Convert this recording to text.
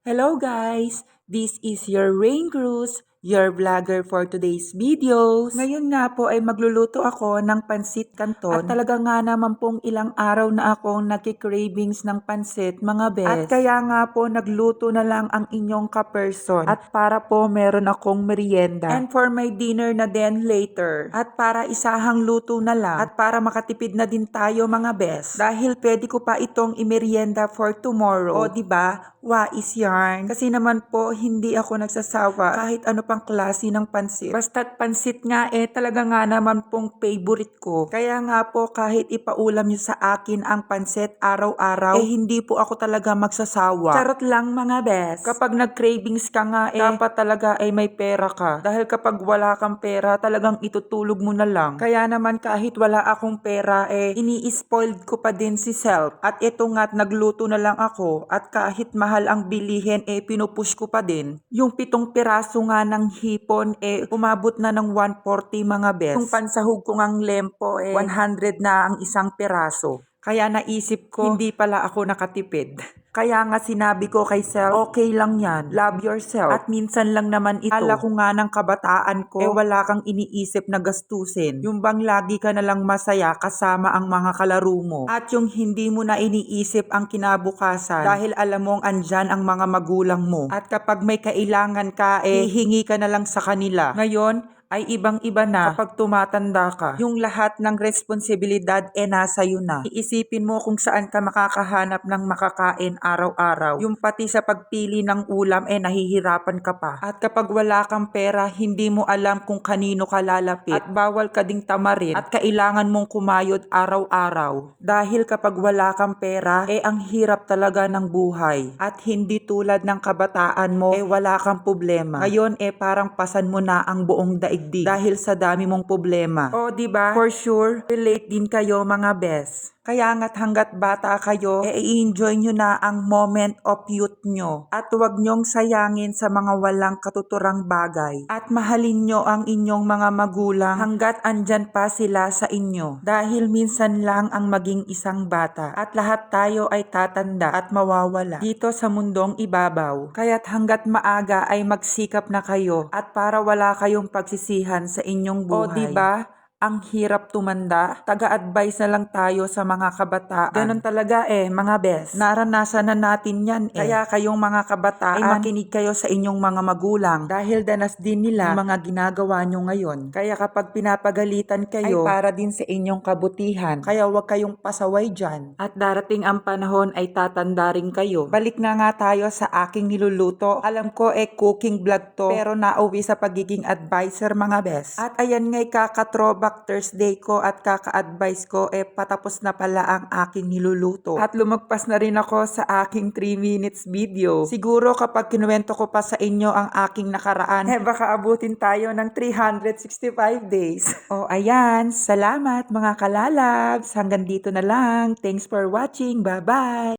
Hello guys! This is your Rain Cruz, your vlogger for today's videos. Ngayon nga po ay magluluto ako ng pansit canton. At talaga nga naman pong ilang araw na akong nagki-cravings ng pansit mga bes. At kaya nga po nagluto na lang ang inyong ka-person. At para po meron akong merienda. And for my dinner na din later. At para isahang luto na lang. At para makatipid na din tayo mga bes. Dahil pwede ko pa itong imerienda for tomorrow. O diba? Wais yarn. Kasi naman po, hindi ako nagsasawa kahit ano pang klase ng pansit. Basta't pansit nga talaga nga naman pong favorite ko. Kaya nga po kahit ipaulam nyo sa akin ang pansit araw-araw, hindi po ako talaga magsasawa. Charot lang mga bes. Kapag nag-cravings ka nga dapat talaga may pera ka. Dahil kapag wala kang pera, talagang itutulog mo na lang. Kaya naman kahit wala akong pera, ini-spoiled ko pa din si self. At ito nga't nagluto na lang ako at kahit mahal ang bilihin, pinupush ko pa din. Yung 7 piraso nga ng hipon, umabot na ng 140 mga bes. Kung pansahog ko ngang lempo, 100 na ang isang piraso. Kaya naisip ko, hindi pala ako nakatipid. Kaya nga sinabi ko kay self, okay lang yan, love yourself. At minsan lang naman ito. Ala ko nga ng kabataan ko, wala kang iniisip na gastusin. Yung bang lagi ka na lang masaya kasama ang mga kalaro mo. At yung hindi mo na iniisip ang kinabukasan dahil alam mong andyan ang mga magulang mo. At kapag may kailangan ka, hihingi ka na lang sa kanila. Ngayon, ay ibang-iba na kapag tumatanda ka. Yung lahat ng responsibilidad nasa iyo na. Iisipin mo kung saan ka makakahanap ng makakain araw-araw. Yung pati sa pagpili ng ulam nahihirapan ka pa. At kapag wala kang pera, hindi mo alam kung kanino ka lalapit. At bawal ka ding tamarin. At kailangan mong kumayod araw-araw. Dahil kapag wala kang pera, ang hirap talaga ng buhay. At hindi tulad ng kabataan mo, wala kang problema. Ngayon, parang pasan mo na ang buong daigdig. Dahil sa dami mong problema. O diba? For sure, relate din kayo mga bes. Kaya nga't hanggat bata kayo, i-enjoy nyo na ang moment of youth nyo. At huwag nyong sayangin sa mga walang katuturang bagay. At mahalin nyo ang inyong mga magulang hanggat andyan pa sila sa inyo. Dahil minsan lang ang maging isang bata. At lahat tayo ay tatanda at mawawala dito sa mundong ibabaw. Kaya't hanggat maaga ay magsikap na kayo. At para wala kayong pagsisihan sa inyong buhay. O diba? Ang hirap tumanda, taga-advise na lang tayo sa mga kabataan. Ganon talaga mga bes. Naranasan na natin yan Kaya kayong mga kabataan, makinig kayo sa inyong mga magulang. Dahil danas din nila yung mga ginagawa nyo ngayon. Kaya kapag pinapagalitan kayo, ay para din sa inyong kabutihan. Kaya huwag kayong pasaway dyan. At darating ang panahon ay tatanda rin kayo. Balik na nga tayo sa aking niluluto. Alam ko cooking vlog to, pero nauwi sa pagiging advisor mga bes. At ayan nga'y kaka-throwback Thursday ko at kaka-advise ko patapos na pala ang aking niluluto. At lumagpas na rin ako sa aking 3 minutes video. Siguro kapag kinuwento ko pa sa inyo ang aking nakaraan, baka abutin tayo ng 365 days. O ayan, salamat mga kalalabs. Hanggang dito na lang. Thanks for watching. Bye-bye!